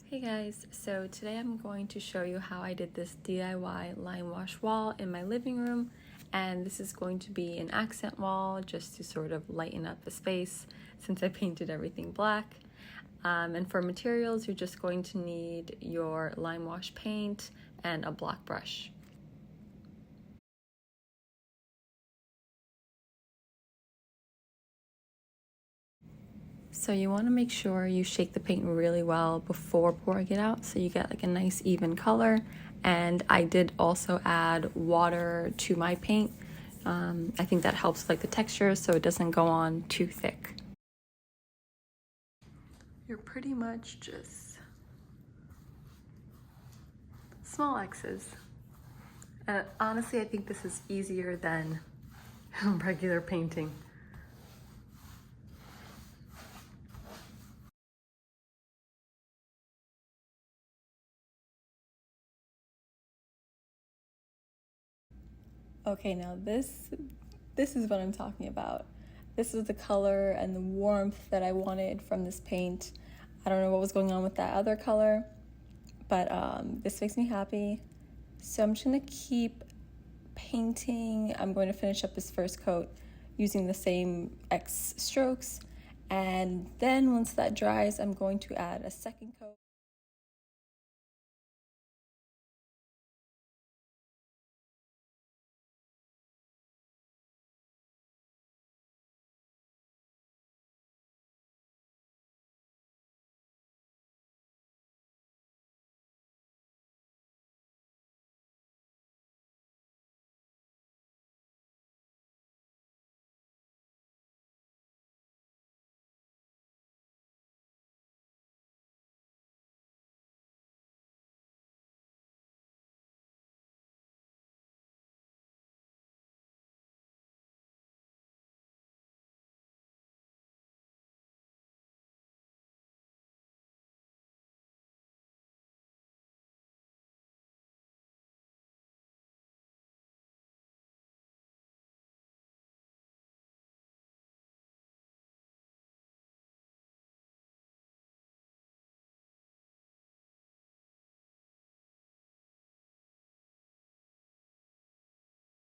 Hey guys, so today I'm going to show you how I did this DIY lime wash wall in my living room, and this is going to be an accent wall just to sort of lighten up the space since I painted everything black. And for materials, you're just going to need your lime wash paint and a block brush. So you want to make sure you shake the paint really well before pouring it out so you get like a nice even color. And I did also add water to my paint. I think that helps like the texture so it doesn't go on too thick. You're pretty much just small X's. And honestly, I think this is easier than regular painting. Okay, now this is what I'm talking about. This is the color and the warmth that I wanted from this paint. I don't know what was going on with that other color, but this makes me happy. So I'm just gonna keep painting. I'm going to finish up this first coat using the same X strokes, and then once that dries, I'm going to add a second coat.